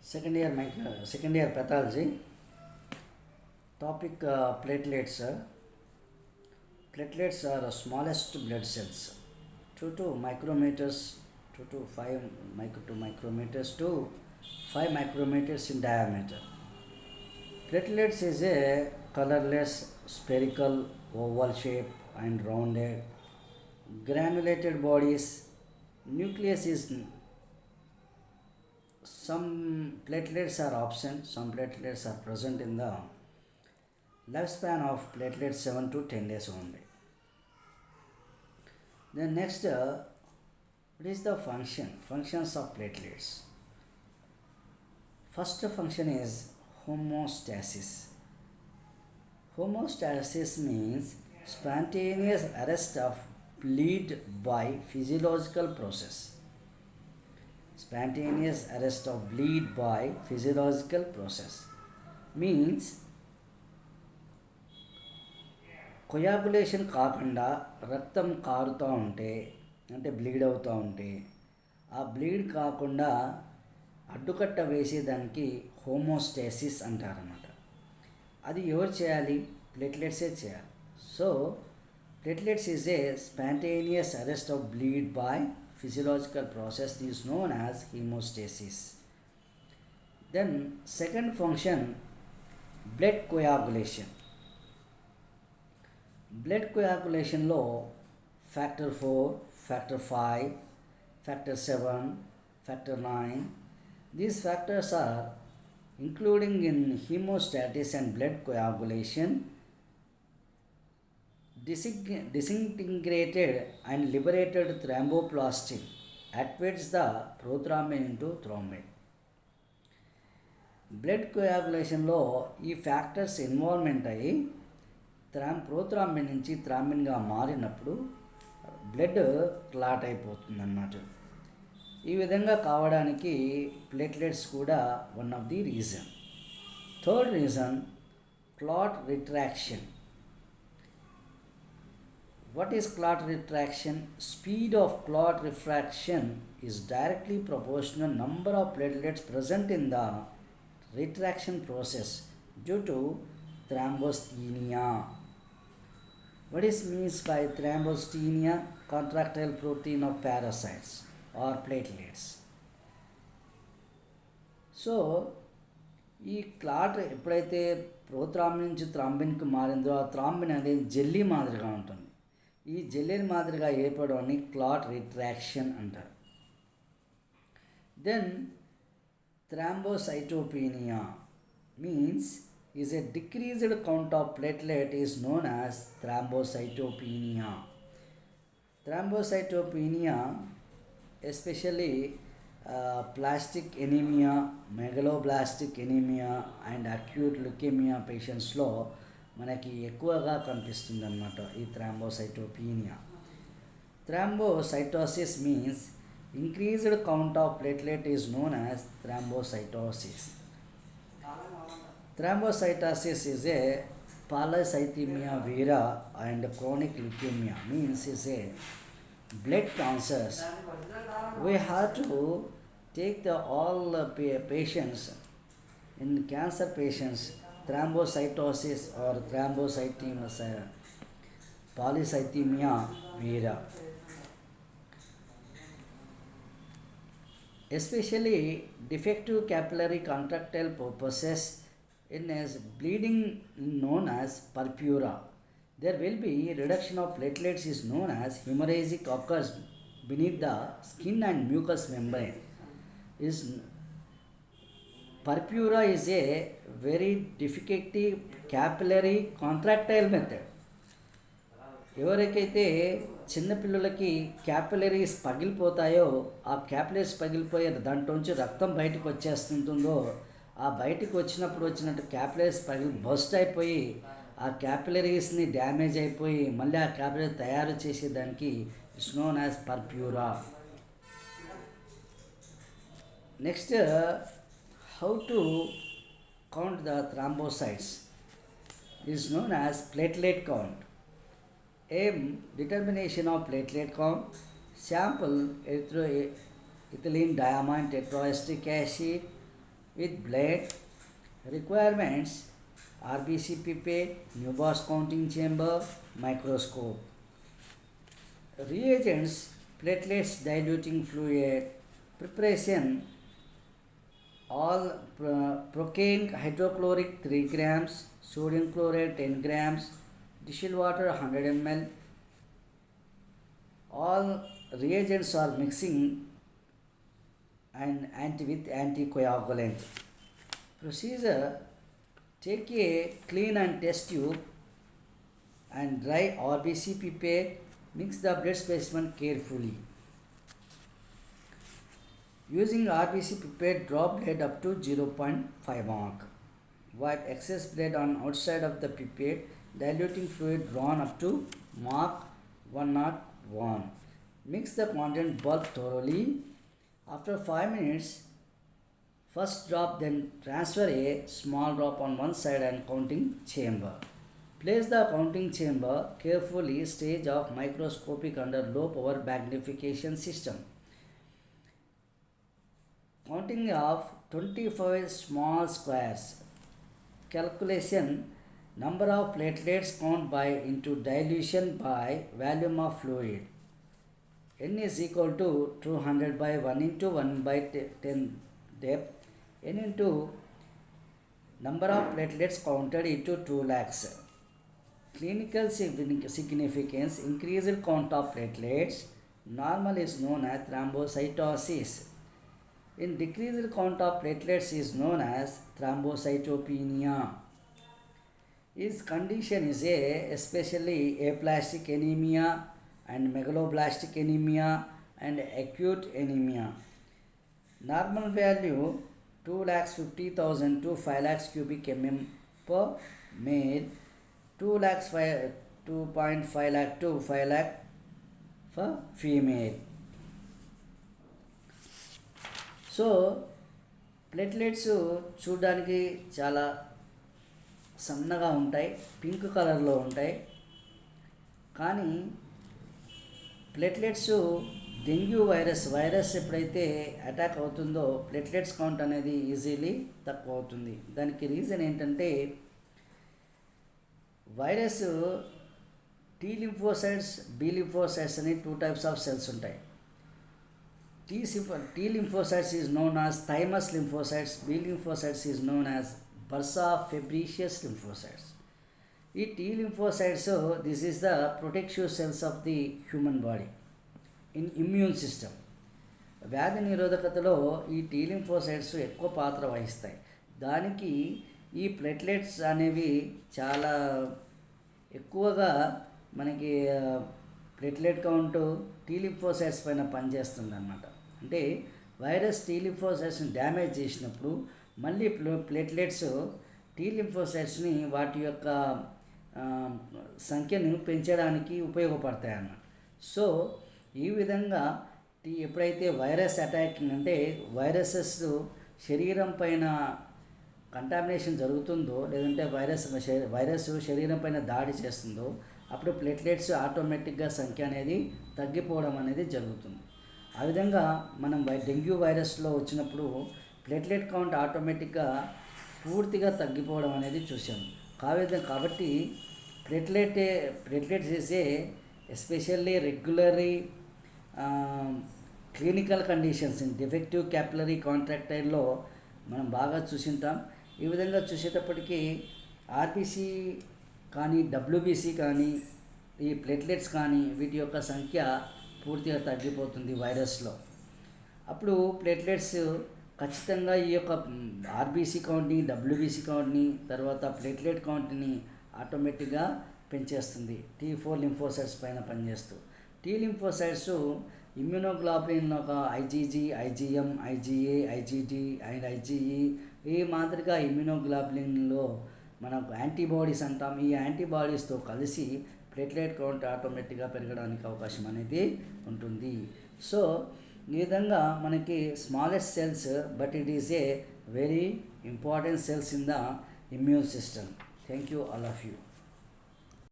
Second year pathology. Topic platelets. Platelets are the smallest blood cells, 2 to micrometers, 2 to 5 micrometers to 5 micrometers in diameter. Platelets is a colorless, spherical, oval shape and rounded, granulated bodies. Nucleus is some platelets are absent, some platelets are present in the lifespan of platelets 7 to 10 days only. Then next, what is the functions of platelets? First function is homeostasis. Homeostasis means spontaneous arrest of bleed by physiological process. Spontaneous arrest of bleed by physiological process means coagulation కాకుండా రక్తం కారుతూ ఉంటే, అంటే bleed అవుతూ ఉంటే, ఆ bleed కాకుండా అడ్డుకట్ట వేసేదానికి హోమోస్టాసిస్ అంటారన్నమాట. అది ఎవరు చేయాలి? ప్లేట్లెట్సే చేయాలి. So platelets is a spontaneous arrest of bleed by physiological process is known as hemostasis. Then second function, blood coagulation. Blood coagulation లో factor 4, factor 5, factor 7, factor 9, these factors are including in hemostasis and blood coagulation. Disintegrated and liberated thromboplastin activates the prothrombin into thrombin. Blood కోయాగులేషన్లో ఈ factors involvement అయ్యి prothrombin నుంచి థ్రాంబిన్గా మారినప్పుడు blood clot అయిపోతుంది అన్నమాట. ఈ విధంగా కావడానికి ప్లేట్లెట్స్ కూడా one of the reason. Third reason, clot retraction. What is clot retraction? Speed of clot refraction is directly proportional number of platelets present in the retraction process due to thrombocythemia. What is means by thrombocythemia? Contractile protein of parasites or platelets. So ఈ clot ఎప్పుడైతే prothrombin నుంచి థ్రాంబిన్కి మారిందో ఆ thrombin అనేది jelly మాదిరిగా ఉంటుంది. ఈ jelly మాదిరిగా ఏర్పడడాన్ని క్లాట్ రిట్రాక్షన్ అంటారు. Then thrombocytopenia means is a decreased count of platelet is known as thrombocytopenia. Thrombocytopenia especially plastic anaemia, megaloblastic anaemia and acute leukaemia పేషెంట్స్లో మనకి ఎక్కువగా కనిపిస్తుంది అన్నమాట ఈ thrombocytopenia. Thrombocytosis means increased count of platelet is known as thrombocytosis. Thrombocytosis is a polycythaemia vera and chronic leukaemia means is a blood cancers. We have to take all patients in cancer patients thrombocytosis or polycythemia vera. Especially defective capillary contractile purposes in as bleeding known as purpura. There will be reduction of platelets is known as hemorrhagic occurs beneath the skin and mucous membrane. Purpura is a very defective capillary contractile method. ఎవరికైతే చిన్నపిల్లలకి capillaries పగిలిపోతాయో, ఆ capillaries పగిలిపోయే దాంట్లోంచి రక్తం బయటకు వచ్చేస్తుంటుందో, ఆ బయటకు వచ్చినట్టు capillaries bust అయిపోయి ఆ క్యాపిలరీస్ని డ్యామేజ్ అయిపోయి మళ్ళీ ఆ క్యాపిలరీ తయారు చేసేదానికి it's known as purpura. Next, how to count the thrombocytes is known as platelet count. Aim determination of platelet count. Sample ethylene diamine tetraesteric acid with blood. Requirements: RBC pipette, Neubauer's counting chamber, microscope. Reagents: platelets, diluting fluid. Preparation: all procaine hydrochloric 3 grams, sodium chloride 10 grams, distilled water 100 ml. All reagents are mixing and with anticoagulant. Procedure: take a clean and test tube and dry RBC pipette. Mix the blood specimen carefully. Using RBC pipette, drop blood up to 0.5 mark. Wipe excess blood on outside of the pipette. Diluting fluid drawn up to mark 101. Mix the content bulk thoroughly. After 5 minutes, first drop, then transfer a small drop on one side and counting chamber. Place the counting chamber carefully stage of microscopic under low power magnification system. Counting of 25 small squares. Calculation: number of platelets count by into dilution by volume of fluid. N is equal to 200 by 1 into 1 by 10 depth. N into number of platelets counted into 2 lakhs. Clinical significance: increased count of platelets. Normal is known as thrombocytosis. In decreased count of platelets is known as thrombocytopenia. This condition is especially aplastic anemia and megaloblastic anemia and acute anemia. Normal value 2,50,000 to 5 lakhs cubic mm per male, 2.5 lakh to 5 lakh for female. So platelets చూడడానికి చాలా సన్నగా ఉంటాయి, pink కలర్లో ఉంటాయి. కానీ platelets dengue virus ఎప్పుడైతే attack అవుతుందో platelets count అనేది ఈజీలీ తక్కువ అవుతుంది. దానికి రీజన్ ఏంటంటే virus T lymphocytes, B lymphocytes అని 2 types ఆఫ్ సెల్స్ ఉంటాయి. T lymphocytes is known as thymus lymphocytes. B lymphocytes is known as bursa fabricius lymphocytes. ఈ T lymphocytes, this is the protective cells of the human body in immune system. వ్యాధి నిరోధకతలో ఈ T lymphocytes ఎక్కువ పాత్ర వహిస్తాయి. దానికి ఈ platelets అనేవి చాలా ఎక్కువగా మనకి ప్లేట్లెట్ కౌంట్ T lymphocytes పైన పనిచేస్తుంది అన్నమాట. అంటే వైరస్ T lymphocytesని డ్యామేజ్ చేసినప్పుడు మళ్ళీ ప్లేట్లెట్స్ T lymphocytesని వాటి యొక్క సంఖ్యను పెంచడానికి ఉపయోగపడతాయి అన్నమాట. సో ఈ విధంగా ఎప్పుడైతే వైరస్ అటాకింగ్ అంటే శరీరం పైన కంటామినేషన్ జరుగుతుందో, లేదంటే వైరస్ శరీరం పైన దాడి చేస్తుందో, అప్పుడు ప్లేట్లెట్స్ ఆటోమేటిక్గా సంఖ్య అనేది తగ్గిపోవడం అనేది జరుగుతుంది. ఆ విధంగా మనం డెంగ్యూ వైరస్లో వచ్చినప్పుడు ప్లేట్లెట్ కౌంట్ ఆటోమేటిక్గా పూర్తిగా తగ్గిపోవడం అనేది చూసాం. కాబట్టి ప్లేట్లెట్స్ చేసే especially regularly clinical conditions in defective capillary కాంట్రాక్టైల్లో మనం బాగా చూసింటాం. ఈ విధంగా చూసేటప్పటికీ ఆర్బీసీ కానీ డబ్ల్యూబీసీ కానీ ఈ ప్లేట్లెట్స్ కానీ వీటి యొక్క సంఖ్య పూర్తిగా తగ్గిపోతుంది వైరస్లో. అప్పుడు ప్లేట్లెట్స్ ఖచ్చితంగా ఈ యొక్క ఆర్బీసీ కౌంట్ని, డబ్ల్యూబీసీ కౌంట్ని, తర్వాత ప్లేట్లెట్ కౌంట్ని ఆటోమేటిక్గా పెంచేస్తుంది. T4 లింఫోసైట్స్ పైన పనిచేస్తూ T లింఫోసైట్స్ ఇమ్యూనోగ్లోబులిన్ ఒక IgG, IgM, IgA, IgD and IgE ఈ మాదిరిగా ఇమ్యూనోగ్లోబులిన్లో మనకు యాంటీబాడీస్ అంటాం. ఈ యాంటీబాడీస్తో కలిసి ప్లేట్లెట్ కౌంట్ ఆటోమేటిక్గా పెరగడానికి అవకాశం అనేది ఉంటుంది. సో ఈ విధంగా మనకి smallest cells, but it is a very important cells in the immune system. Thank you all of you.